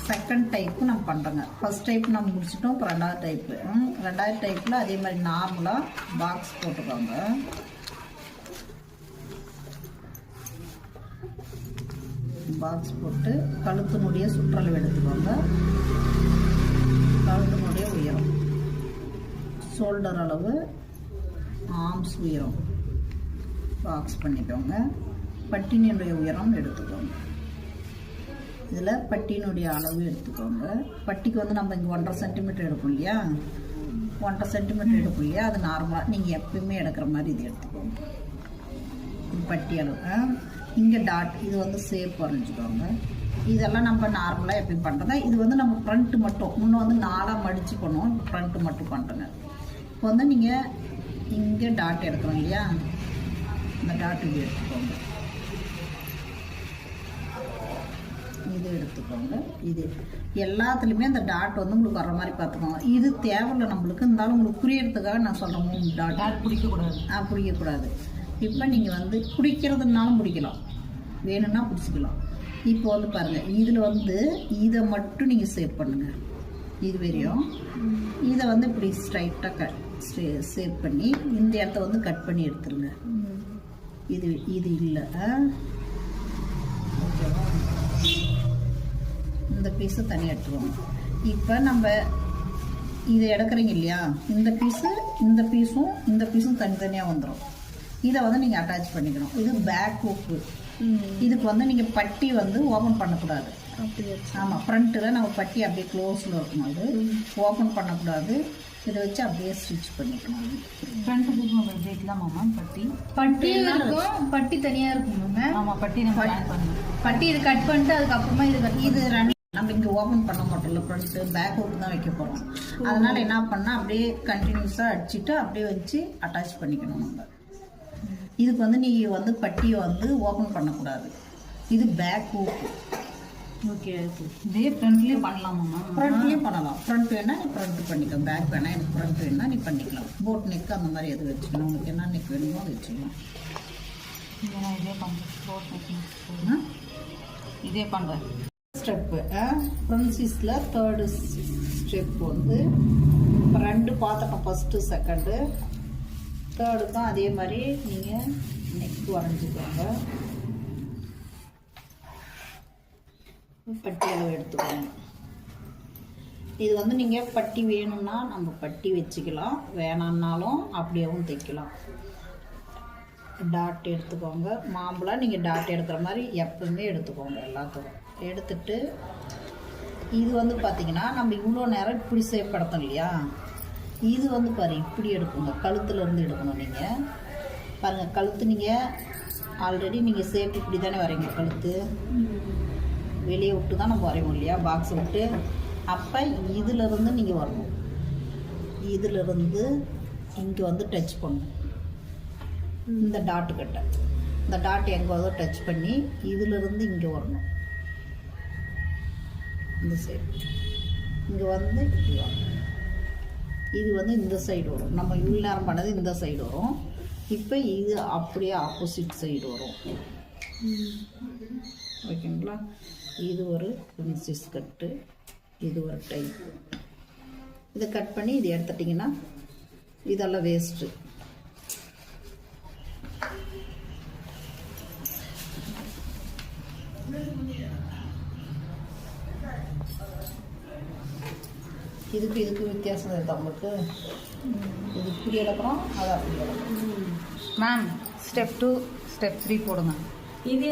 Second type நம்ம பண்ணுறோங்க. First type நம்ம முடிச்சிட்டோம். இப்போ ரெண்டாவது டைப்பில் அதே மாதிரி நார்மலாக பாக்ஸ் போட்டுக்கோங்க. பாக்ஸ் போட்டு கழுத்தினுடைய சுற்றளவு எடுத்துக்கோங்க. கழுத்தினுடைய உயரம், ஷோல்டர் அளவு, ஆர்ம்ஸ் உயரம் பாக்ஸ் பண்ணிக்கோங்க. பட்டினுடைய உயரம் எடுத்துக்கோங்க. இதில் பட்டினுடைய அளவு எடுத்துக்கோங்க. பட்டிக்கு வந்து நம்ம இங்கே 1.5 சென்டிமீட்டர் எடுப்போம் இல்லையா, 1.5 சென்டிமீட்டர் எடுப்போம் இல்லையா, அது நார்மலாக நீங்கள் எப்பயுமே எடுக்கிற மாதிரி இது எடுத்துக்கோங்க. இது பட்டி அளவு. இங்கே டாட், இது வந்து ஷேப் வரைஞ்சிக்கோங்க. இதெல்லாம் நம்ம நார்மலாக எப்பயும் பண்ணுறதா. இது வந்து நம்ம ஃப்ரண்ட்டு மட்டும், முன்னே வந்து 4ஆக மடித்து பண்ணுவோம், இப்போ ஃப்ரண்ட்டு மட்டும் பண்ணுறேங்க. இப்போ வந்து நீங்கள் இங்கே டாட் எடுக்கிறோம் இல்லையா, இந்த டாட் இது எடுத்துக்கோங்க. இது எடுத்துக்கோங்க. இது எல்லாத்துலேயுமே அந்த டாட் வந்து உங்களுக்கு வர மாதிரி பார்த்துக்கோங்க. இது தேவையில்லை நம்மளுக்கு, இருந்தாலும் உங்களுக்கு புரியறதுக்காக நான் சொல்கிறேன். 3 டாட் பிடிக்கக்கூடாது. பிடிக்கக்கூடாது. இப்போ நீங்கள் வந்து பிடிக்கிறதுனாலும் பிடிக்கலாம், வேணும்னா பிடிச்சிக்கலாம். இப்போ வந்து பாருங்கள், இதில் வந்து இதை மட்டும் நீங்கள் சேவ் பண்ணுங்கள். இது வரையும் இதை வந்து இப்படி ஸ்ட்ரைட்டாக சேவ் பண்ணி இந்த இடத்த வந்து கட் பண்ணி எடுத்துருங்க. இது இல்லை, ஓகேவா? இந்த பீஸை தனியாக எடுத்துக்கோங்க. இப்போ நம்ம இதை எடுக்கிறீங்க இல்லையா, இந்த பீஸும் தனித்தனியாக வந்துடும். இதை வந்து நீங்கள் அட்டாச் பண்ணிக்கணும். இது பேக் ஹூக்கு. இதுக்கு வந்து நீங்கள் பட்டி வந்து ஓப்பன் பண்ணக்கூடாது. ஆமாம், ஃப்ரண்ட்டில் நம்ம பட்டி அப்படியே க்ளோஸில் இருக்கணும். இது ஓப்பன் பண்ணக்கூடாது. இதை வச்சு அப்படியே ஸ்டிச் பண்ணிக்கணும். ஃப்ரண்ட்டு புக் வைக்கலாமா மேம்? பட்டி இருக்கும், பட்டி தனியாக இருக்கும் மேம். ஆமாம், பட்டி நம்ம பண்ணணும். பட்டி இது கட் பண்ணிட்டு அதுக்கப்புறமா இது நம்ம இங்கே ஓப்பன் பண்ண மாட்டோம்ல, ஃப்ரண்ட்டு பேக் ஹூக் தான் வைக்க போகிறோம். அதனால் என்ன பண்ணால் அப்படியே கண்டினியூஸாக அடிச்சுட்டு அப்படியே வச்சு அட்டாச் பண்ணிக்கணும். நம்ம இதுக்கு வந்து நீங்கள் வந்து பட்டியை வந்து ஓப்பன் பண்ணக்கூடாது. இது பேக் ஹூக்கு. ஓகே, இதே ஃப்ரண்ட்லேயும் பண்ணலாமா மேம்? ஃப்ரண்ட்லேயும் பண்ணலாம். ஃப்ரண்ட் வேணா நீ ஃப்ரண்ட் பண்ணிக்கலாம், பேக் வேணா எனக்கு ஃப்ரண்ட் வேணா நீ பண்ணிக்கலாம். போட் நெக் அந்த மாதிரி எது வச்சுக்கணும், உங்களுக்கு என்ன நெக் வேணுமோ அது வச்சுக்கலாம். இதே பண்ணுறேன், போட் நெக் இதே பண்ணுறேன். ஸ்டெப்பு ஃப்ரன்சிஸில் 3rd ஸ்டெப் வந்து இப்போ 2 பார்த்துட்டோம், ஃபஸ்ட்டு செகண்டு. 3டுக்கும் அதே மாதிரி நீங்கள் நெக் வரைஞ்சிக்கோங்க. பட்டி அளவு எடுத்துக்கோங்க. இது வந்து நீங்கள் பட்டி வேணும்னா நம்ம பட்டி வச்சுக்கலாம், வேணான்னாலும் அப்படியேவும் தைக்கலாம். டாட் எடுத்துக்கோங்க. மாம்பழம் நீங்கள் டாட் எடுக்கிற மாதிரி எப்பவுமே எடுத்துக்கோங்க. எல்லாத்துக்கும் எடுத்துட்டு இது வந்து பார்த்திங்கன்னா நம்ம இவ்வளோ நேரம் இப்படி சேப்படுத்தோம் இல்லையா, இது வந்து பாரு இப்படி எடுக்குங்க. கழுத்துலேருந்து எடுக்கணும். நீங்கள் பாருங்கள், கழுத்து நீங்கள் ஆல்ரெடி நீங்கள் சேஃப் இப்படி தானே வரைங்க. கழுத்து வெளியே விட்டு தான் நம்ம வரைவோம் இல்லையா, பாக்ஸ் விட்டு. அப்போ இதிலிருந்து நீங்கள் வரணும். இதிலிருந்து இங்கே வந்து டச் பண்ணணும். இந்த டாட்டுக்கிட்ட இந்த டாட் எங்கே வருதோ டச் பண்ணி இதிலிருந்து இங்கே வரணும். இந்த சைடு இங்கே வந்து இப்படி வரணும். இது வந்து இந்த சைடு வரும். நம்ம இவ்வளோ நேரம் பண்ணது இந்த சைடு வரும். இப்போ இது அப்படியே ஆப்போசிட் சைடு வரும். ஓகேங்களா? இது ஒரு பிரின்சஸ் கட்டு, இது ஒரு டைப். இதை கட் பண்ணி இது எடுத்துட்டிங்கன்னா இதெல்லாம் வேஸ்ட்டு. இதுக்கு வித்தியாசம் இருக்குது உங்களுக்கு. இது இப்படி எடுக்கிறோம், அதை அப்படி எடுக்கிறோம். மேம் ஸ்டெப் 2 ஸ்டெப் 3 போடுங்க. இது